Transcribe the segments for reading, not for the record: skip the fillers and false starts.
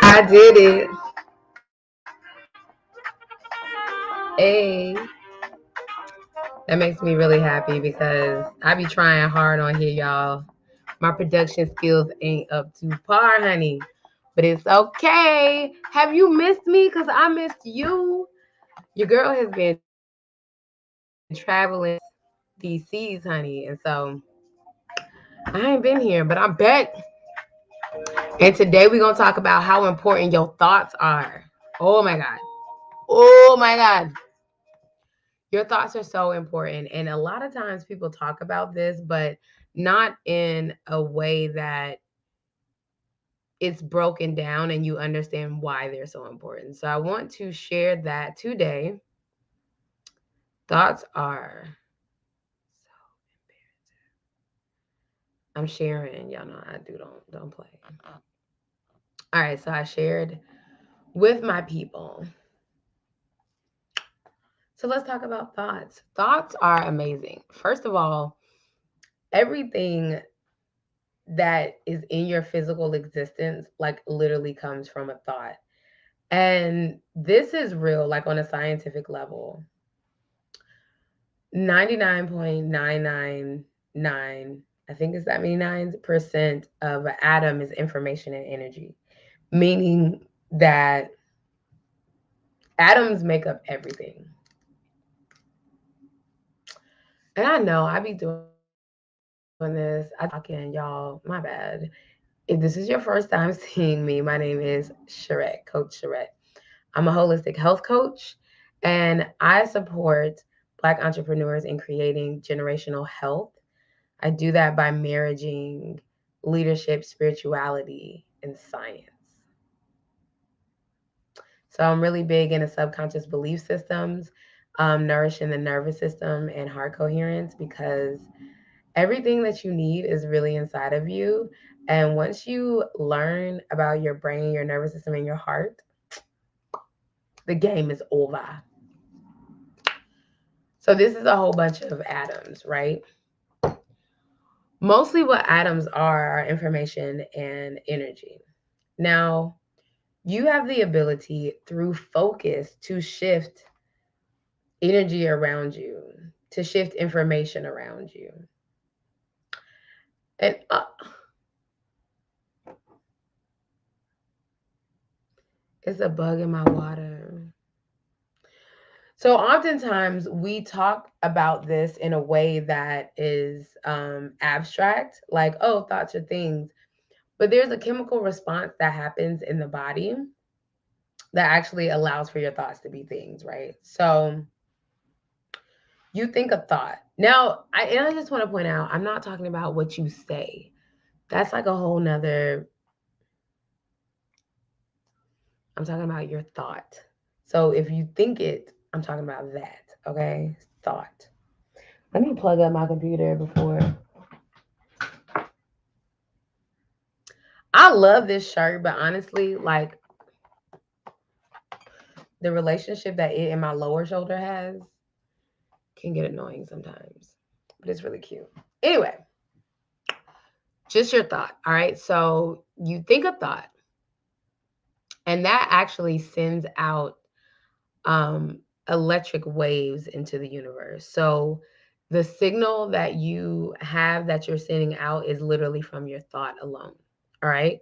I did it. Hey, that makes me really happy because I be trying hard on here, y'all. My production skills ain't up to par, honey. But it's okay. Have you missed me? Because I missed you. Your girl has been traveling these seas, honey. And so I ain't been here, but I'm back. And today we're going to talk about how important your thoughts are. Oh my God. Oh my God. Your thoughts are so important. And a lot of times people talk about this, but not in a way that it's broken down and you understand why they're so important. So I want to share that today. Thoughts are so imperative. I'm sharing. Y'all know I do don't play. All right, so I shared with my people. So let's talk about thoughts. Thoughts are amazing. First of all, everything that is in your physical existence like literally comes from a thought. And this is real, like on a scientific level. 99.999, I think it's that many nines, percent of an atom is information and energy, meaning that atoms make up everything. And I know I be doing this. I talking, y'all, my bad. If this is your first time seeing me, my name is Cherette, Coach Cherette. I'm a holistic health coach, and I support Black entrepreneurs in creating generational health. I do that by marrying leadership, spirituality, and science. So I'm really big into subconscious belief systems, nourishing the nervous system and heart coherence, because everything that you need is really inside of you. And once you learn about your brain, your nervous system, and your heart, the game is over. So this is a whole bunch of atoms, right? Mostly what atoms are information and energy. Now, you have the ability through focus to shift energy around you, to shift information around you. And it's a bug in my water. So oftentimes we talk about this in a way that is abstract, like, oh, thoughts are things. But there's a chemical response that happens in the body that actually allows for your thoughts to be things, right? So you think a thought. Now, I just want to point out, I'm not talking about what you say. That's like a whole nother, I'm talking about your thought. So if you think it, I'm talking about that, okay? Thought. Let me plug up my computer before. I love this shirt, but honestly, like the relationship that it and my lower shoulder has can get annoying sometimes, but it's really cute. Anyway, just your thought. All right. So you think a thought, and that actually sends out electric waves into the universe. So the signal that you have that you're sending out is literally from your thought alone. All right.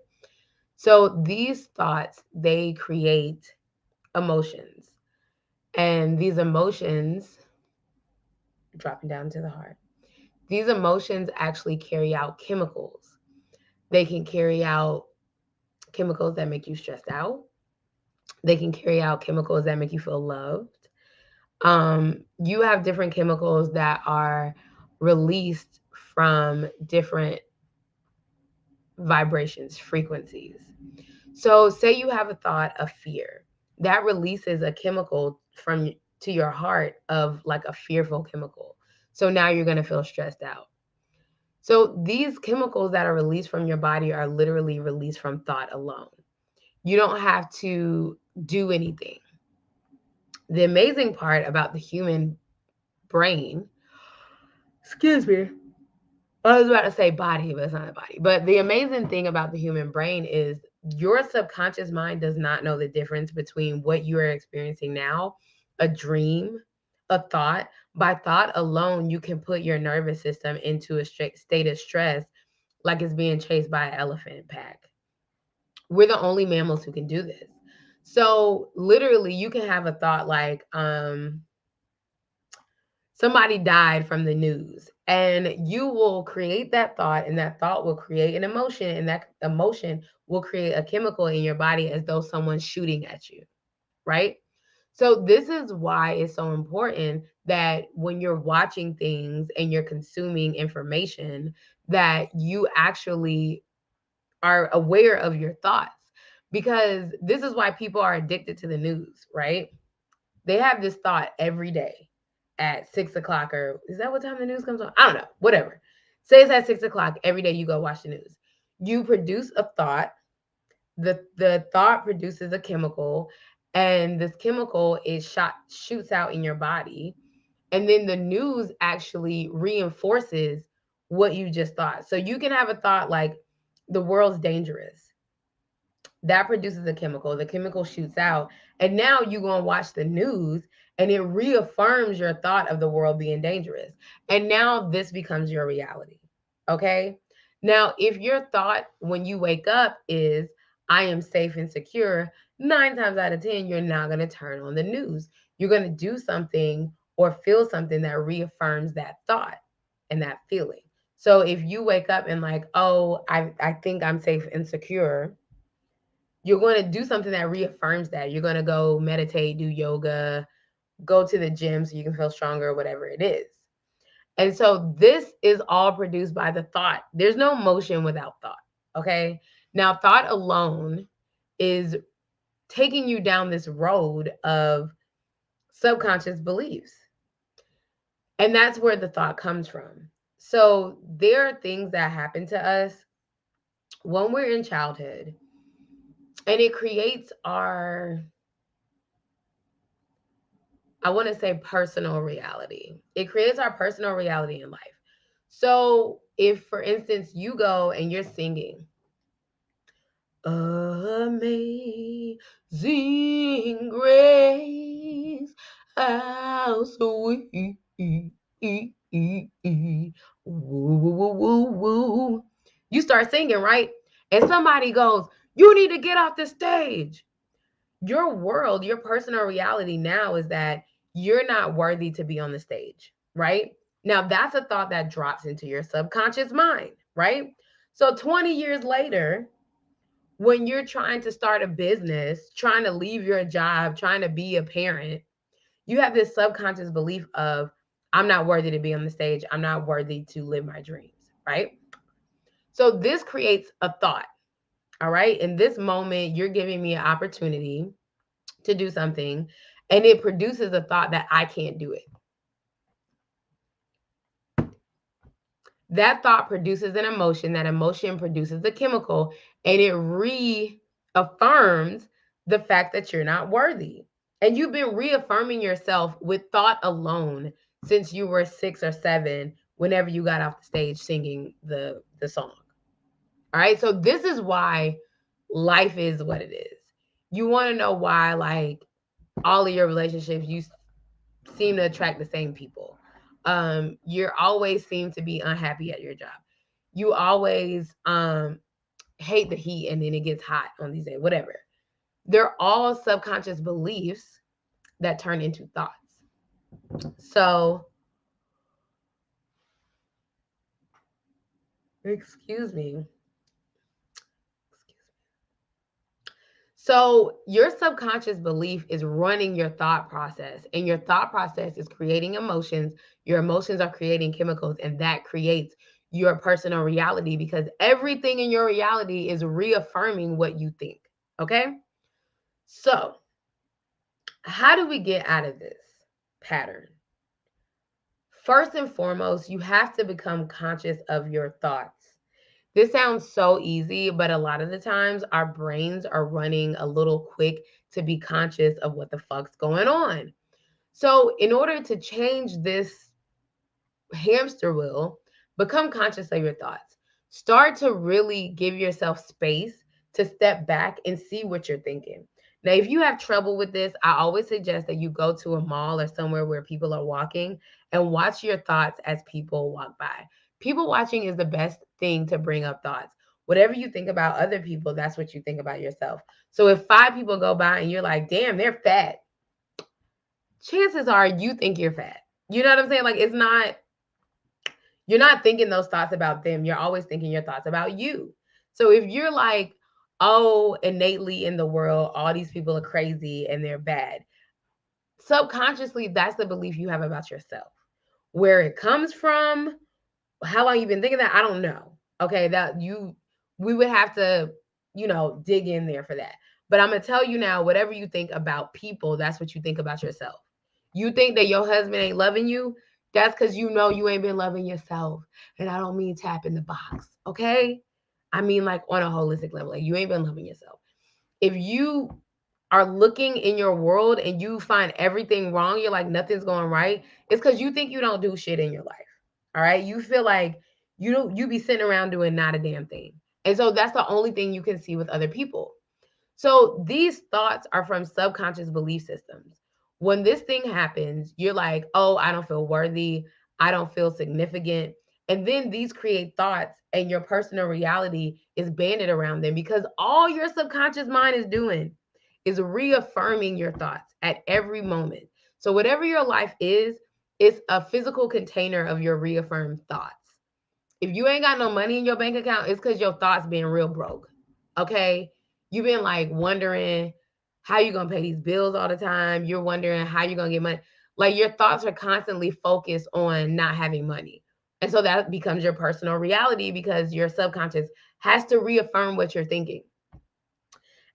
So these thoughts, they create emotions. And these emotions, dropping down to the heart, these emotions actually carry out chemicals. They can carry out chemicals that make you stressed out. They can carry out chemicals that make you feel loved. You have different chemicals that are released from different vibrations, frequencies. So, say you have a thought of fear, that releases a chemical from to your heart of like a fearful chemical. So now you're going to feel stressed out. So these chemicals that are released from your body are literally released from thought alone. You don't have to do anything. The amazing part about the human brain, excuse me, I was about to say body, but it's not a body. But the amazing thing about the human brain is your subconscious mind does not know the difference between what you are experiencing now, a dream, a thought. By thought alone, you can put your nervous system into a state of stress like it's being chased by an elephant pack. We're the only mammals who can do this. So literally you can have a thought like, somebody died from the news, and you will create that thought, and that thought will create an emotion, and that emotion will create a chemical in your body as though someone's shooting at you, right? So this is why it's so important that when you're watching things and you're consuming information, that you actually are aware of your thoughts, because this is why people are addicted to the news, right? They have this thought every day at 6 o'clock, or is that what time the news comes on? I don't know, whatever. Say it's at 6 o'clock every day you go watch the news. You produce a thought, the thought produces a chemical, and this chemical is shoots out in your body. And then the news actually reinforces what you just thought. So you can have a thought like the world's dangerous, that produces a chemical. The chemical shoots out. And now you go and watch the news, and it reaffirms your thought of the world being dangerous. And now this becomes your reality. Okay. Now, if your thought when you wake up is, I am safe and secure, 9 times out of 10, you're not going to turn on the news. You're going to do something or feel something that reaffirms that thought and that feeling. So if you wake up and like, oh, I think I'm safe and secure, you're going to do something that reaffirms that. You're going to go meditate, do yoga, go to the gym so you can feel stronger, whatever it is. And so this is all produced by the thought. There's no motion without thought. Okay. Now, thought alone is taking you down this road of subconscious beliefs. And that's where the thought comes from. So there are things that happen to us when we're in childhood, and it creates our, I want to say, personal reality. It creates our personal reality in life. So if, for instance, you go and you're singing, Amazing Grace, how sweet, woo, woo, woo, woo, woo. You start singing, right? And somebody goes, you need to get off the stage. Your world, your personal reality now is that you're not worthy to be on the stage, right? Now, that's a thought that drops into your subconscious mind, right? So 20 years later, when you're trying to start a business, trying to leave your job, trying to be a parent, you have this subconscious belief of, I'm not worthy to be on the stage. I'm not worthy to live my dreams, right? So this creates a thought, all right? In this moment, you're giving me an opportunity to do something, and it produces a thought that I can't do it. That thought produces an emotion, that emotion produces a chemical, and it reaffirms the fact that you're not worthy. And you've been reaffirming yourself with thought alone since you were 6 or 7, whenever you got off the stage singing the song. All right. So this is why life is what it is. You want to know why, like, all of your relationships, you seem to attract the same people. You're always seem to be unhappy at your job. You always hate the heat, and then it gets hot on these days, whatever. They're all subconscious beliefs that turn into thoughts. So, excuse me. So, your subconscious belief is running your thought process, and your thought process is creating emotions. Your emotions are creating chemicals, and that creates your personal reality, because everything in your reality is reaffirming what you think. Okay. So, how do we get out of this pattern? First and foremost, you have to become conscious of your thoughts. This sounds so easy, but a lot of the times our brains are running a little quick to be conscious of what the fuck's going on. So, in order to change this hamster wheel, become conscious of your thoughts. Start to really give yourself space to step back and see what you're thinking. Now, if you have trouble with this, I always suggest that you go to a mall or somewhere where people are walking and watch your thoughts as people walk by. People watching is the best thing to bring up thoughts. Whatever you think about other people, that's what you think about yourself. So if 5 people go by and you're like, damn, they're fat, chances are you think you're fat. You know what I'm saying? Like, it's not, you're not thinking those thoughts about them. You're always thinking your thoughts about you. So if you're like, oh, innately in the world, all these people are crazy and they're bad, subconsciously, that's the belief you have about yourself. Where it comes from, how long you've been thinking that, I don't know. Okay, we would have to, dig in there for that. But I'm gonna tell you now, whatever you think about people, that's what you think about yourself. You think that your husband ain't loving you, that's because you know you ain't been loving yourself. And I don't mean tap in the box, okay? I mean like on a holistic level. Like you ain't been loving yourself. If you are looking in your world and you find everything wrong, you're like nothing's going right, it's because you think you don't do shit in your life. All right. You feel like you be sitting around doing not a damn thing. And so that's the only thing you can see with other people. So these thoughts are from subconscious belief systems. When this thing happens, you're like, oh, I don't feel worthy. I don't feel significant. And then these create thoughts, and your personal reality is banded around them because all your subconscious mind is doing is reaffirming your thoughts at every moment. So, whatever your life is, it's a physical container of your reaffirmed thoughts. If you ain't got no money in your bank account, it's because your thoughts being real broke. Okay. You've been like wondering how you gonna pay these bills all the time. You're wondering how you're gonna get money. Like your thoughts are constantly focused on not having money. And so that becomes your personal reality because your subconscious has to reaffirm what you're thinking.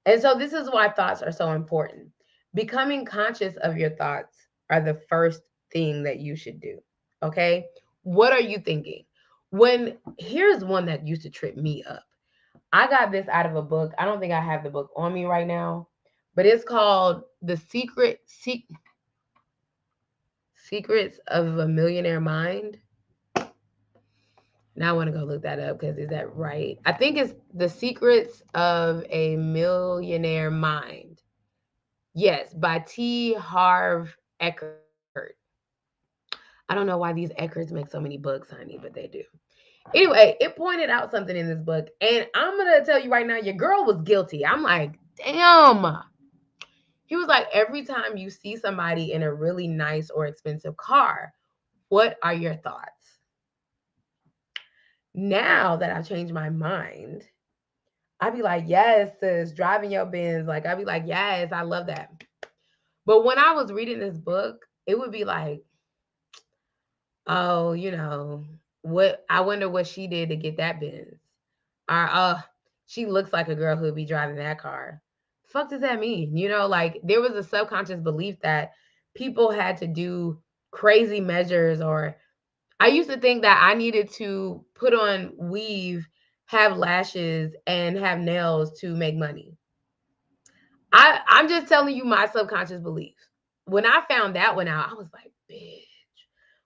And so this is why thoughts are so important. Becoming conscious of your thoughts are the first thing that you should do. Okay? What are you thinking? When here's one that used to trip me up. I got this out of a book. I don't think I have the book on me right now, but it's called Secrets of a Millionaire Mind. Now I want to go look that up because is that right? I think it's The Secrets of a Millionaire Mind. Yes, by T. Harv Eckert. I don't know why these Eckerts make so many books, honey, but they do. Anyway, it pointed out something in this book, and I'm gonna tell you right now, your girl was guilty. I'm like, damn. He was like, every time you see somebody in a really nice or expensive car, what are your thoughts? Now that I've changed my mind, I'd be like, yes, sis, driving your Benz. Like, I'd be like, yes, I love that. But when I was reading this book, it would be like, oh, what I wonder what she did to get that Benz. Or she looks like a girl who'd be driving that car. Fuck does that mean? Like there was a subconscious belief that people had to do crazy measures, or I used to think that I needed to put on weave, have lashes, and have nails to make money. I'm just telling you my subconscious belief. When I found that one out, I was like, bitch.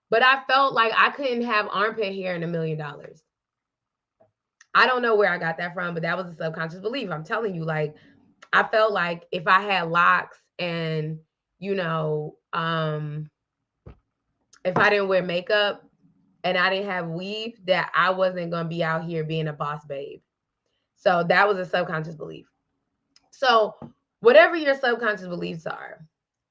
But I felt like I couldn't have armpit hair and $1 million. I don't know where I got that from, but that was a subconscious belief. I'm telling you, like, I felt like if I had locks and, you know, if I didn't wear makeup and I didn't have weave, that I wasn't going to be out here being a boss babe. So that was a subconscious belief. So, whatever your subconscious beliefs are,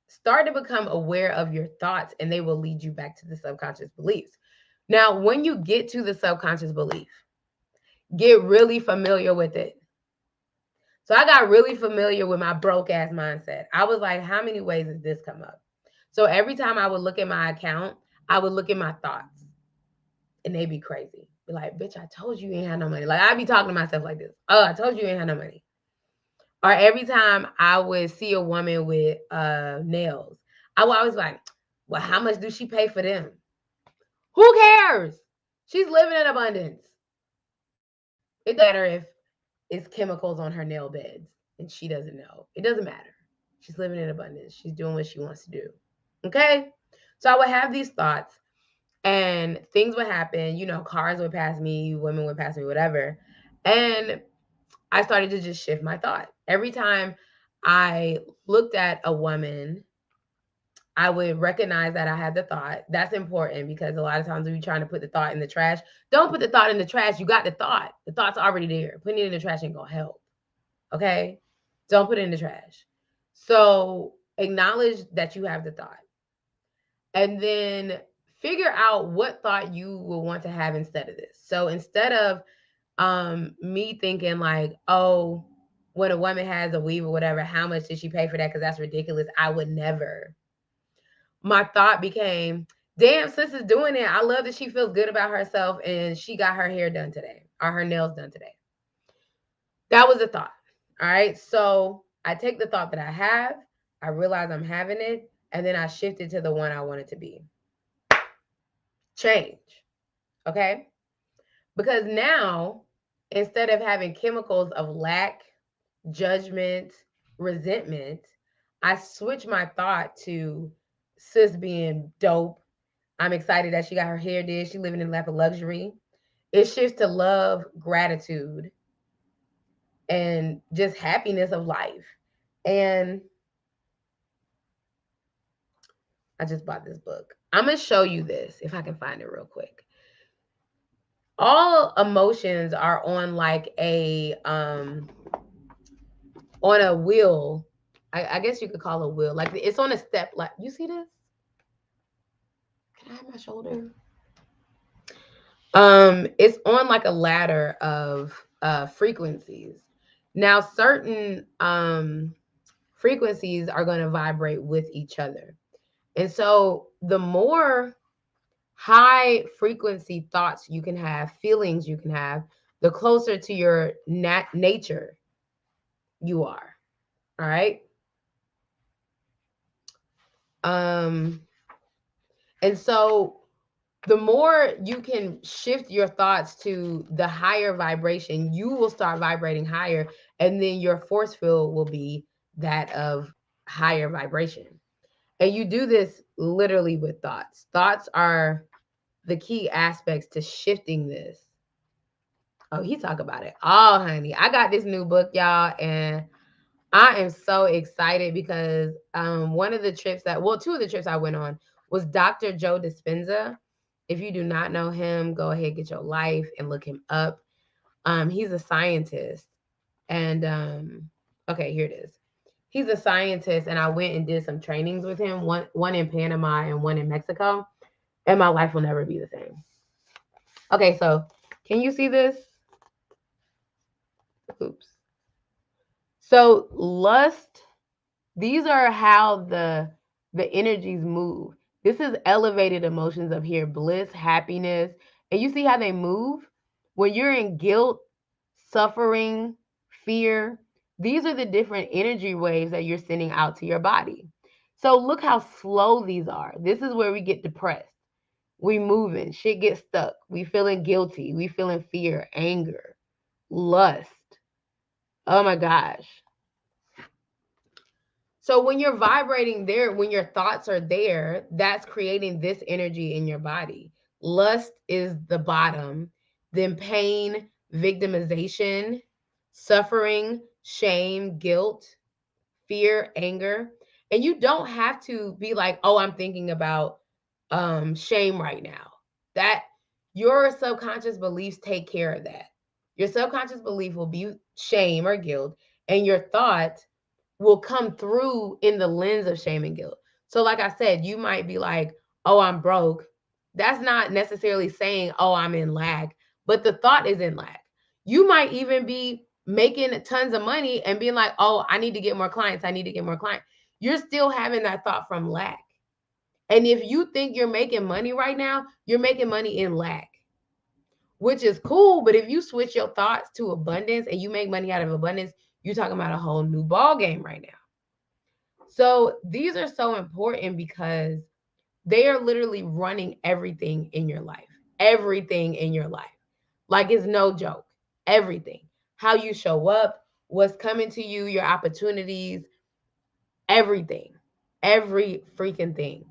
start to become aware of your thoughts and they will lead you back to the subconscious beliefs. Now, when you get to the subconscious belief, get really familiar with it. So I got really familiar with my broke ass mindset. I was like, how many ways has this come up? So every time I would look at my account, I would look at my thoughts and they'd be crazy. Be like, bitch, I told you ain't had no money. Like I'd be talking to myself like this. Oh, I told you ain't had no money. Or every time I would see a woman with nails, I would always be like, well, how much do she pay for them? Who cares? She's living in abundance. It doesn't matter if it's chemicals on her nail beds and she doesn't know. It doesn't matter. She's living in abundance. She's doing what she wants to do. Okay. So I would have these thoughts and things would happen, cars would pass me, women would pass me, whatever. And I started to just shift my thought. Every time I looked at a woman, I would recognize that I had the thought. That's important because a lot of times when you're trying to put the thought in the trash, don't put the thought in the trash. You got the thought. The thought's already there. Putting it in the trash ain't gonna help. Okay? Don't put it in the trash. So acknowledge that you have the thought. And then figure out what thought you will want to have instead of this. So instead of me thinking like, oh, when a woman has a weave or whatever, how much did she pay for that? Because that's ridiculous. I would never. My thought became, damn, sis is doing it. I love that she feels good about herself and she got her hair done today or her nails done today. That was the thought. All right. So I take the thought that I have, I realize I'm having it, and then I shift it to the one I want it to be. Change. Okay. Because now, instead of having chemicals of lack, judgment, resentment, I switch my thought to sis being dope. I'm excited that she got her hair did. She living in a lap of luxury. It shifts to love, gratitude, and just happiness of life. And I just bought this book. I'm gonna show you this if I can find it real quick. All emotions are on like on a wheel. I guess you could call a wheel. Like it's on a step. Like you see this? Can I have my shoulder? It's on like a ladder of frequencies. Now, certain frequencies are going to vibrate with each other. And so the more high frequency thoughts you can have, feelings you can have, the closer to your nature you are. All right. Um, and so the more you can shift your thoughts to the higher vibration, you will start vibrating higher, and then your force field will be that of higher vibration. And you do this literally with thoughts. Thoughts are the key aspects to shifting this. Oh, he talk about it. Oh, honey, I got this new book, y'all, and I am so excited because one of the trips two of the trips I went on was Dr. Joe Dispenza. If you do not know him, go ahead, get your life and look him up. He's a scientist. And okay, here it is. He's a scientist, and I went and did some trainings with him, one in Panama and one in Mexico. And my life will never be the same. Okay, so can you see this? Oops. So lust, these are how the energies move. This is elevated emotions of here, bliss, happiness. And you see how they move? When you're in guilt, suffering, fear, these are the different energy waves that you're sending out to your body. So look how slow these are. This is where we get depressed. We moving, shit gets stuck. We feeling guilty. We feeling fear, anger, lust. Oh my gosh. So when you're vibrating there, when your thoughts are there, that's creating this energy in your body. Lust is the bottom, then pain, victimization, suffering, shame, guilt, fear, anger. And you don't have to be like, oh, I'm thinking about shame right now. That your subconscious beliefs take care of that. Your subconscious belief will be shame or guilt, and your thought will come through in the lens of shame and guilt. So, like I said, you might be like, oh, I'm broke. That's not necessarily saying, oh, I'm in lack, but the thought is in lack. You might even be making tons of money and being like, oh, I need to get more clients. I need to get more clients. You're still having that thought from lack. And if you think you're making money right now, you're making money in lack, which is cool. But if you switch your thoughts to abundance and you make money out of abundance, you're talking about a whole new ball game right now. So these are so important because they are literally running everything in your life. Everything in your life. Like it's no joke. Everything. How you show up, what's coming to you, your opportunities, everything. Every freaking thing.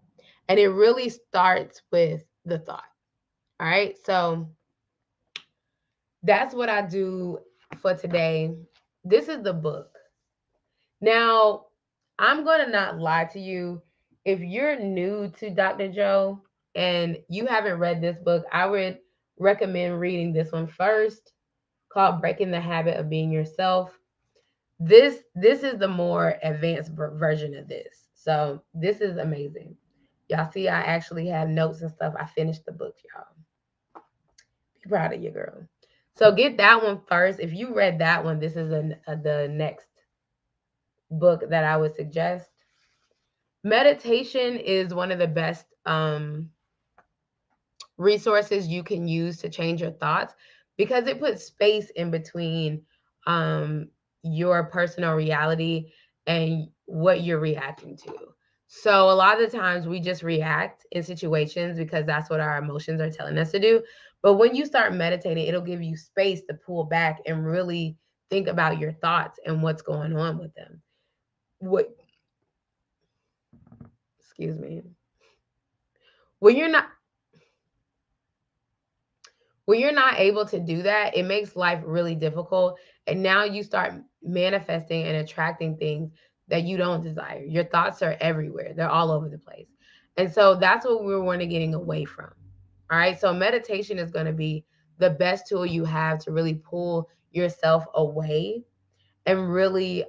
And it really starts with the thought. All right. So that's what I do for today. This is the book. Now, I'm going to not lie to you. If you're new to Dr. Joe and you haven't read this book, I would recommend reading this one first, called Breaking the Habit of Being Yourself. This is the more advanced version of this. So, this is amazing. Y'all see I actually have notes and stuff. I finished the book, y'all. Be proud of your girl. So get that one first. If you read that one, this is the next book that I would suggest. Meditation is one of the best resources you can use to change your thoughts because it puts space in between um, your personal reality and what you're reacting to. So a lot of the times we just react in situations because that's what our emotions are telling us to do. But when you start meditating, it'll give you space to pull back and really think about your thoughts and what's going on with them. What, excuse me. When you're not when you're not able to do that, it makes life really difficult. And now you start manifesting and attracting things that you don't desire. Your thoughts are everywhere, they're all over the place. And so that's what we want to getting away from. All right. So meditation is going to be the best tool you have to really pull yourself away and really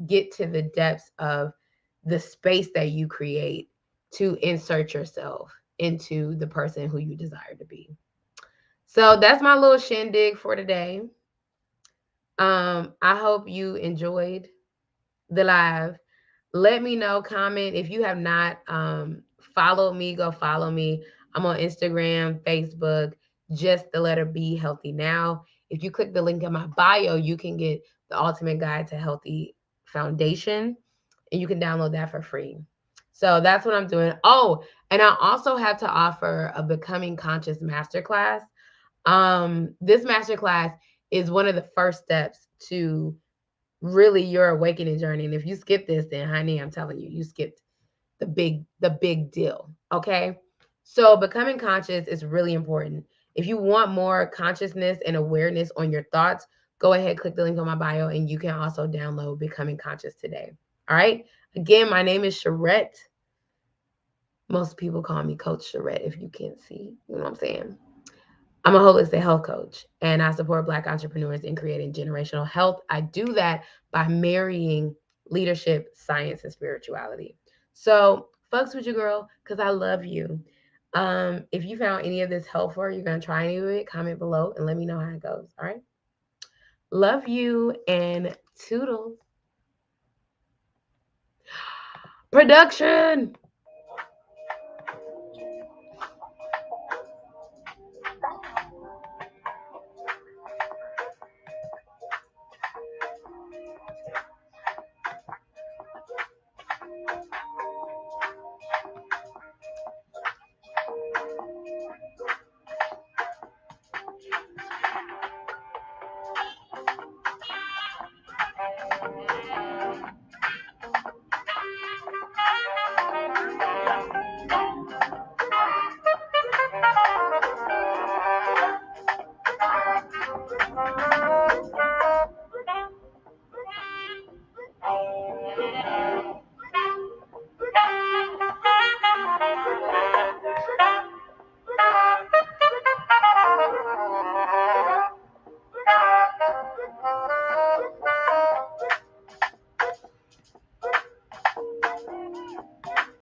get to the depths of the space that you create to insert yourself into the person who you desire to be. So that's my little shindig for today. I hope you enjoyed the live. Let me know, comment if you have not followed me, go follow me. I'm on Instagram, Facebook, just the letter B, Healthy Now. If you click the link in my bio, you can get the ultimate guide to healthy foundation, and you can download that for free. So that's what I'm doing. Oh, and I also have to offer a Becoming Conscious masterclass. This masterclass is one of the first steps to really your awakening journey. And if you skip this, then honey, I'm telling you, you skipped the big deal. Okay. So becoming conscious is really important. If you want more consciousness and awareness on your thoughts, go ahead, click the link on my bio, and you can also download Becoming Conscious today. All right. Again, my name is Cherette. Most people call me Coach Cherette if you can't see. You know what I'm saying? I'm a holistic health coach and I support Black entrepreneurs in creating generational health. I do that by marrying leadership, science, and spirituality. So, fucks with you, girl, because I love you. If you found any of this helpful, you're going to try any of it, comment below and let me know how it goes. All right. Love you and toodles. Production.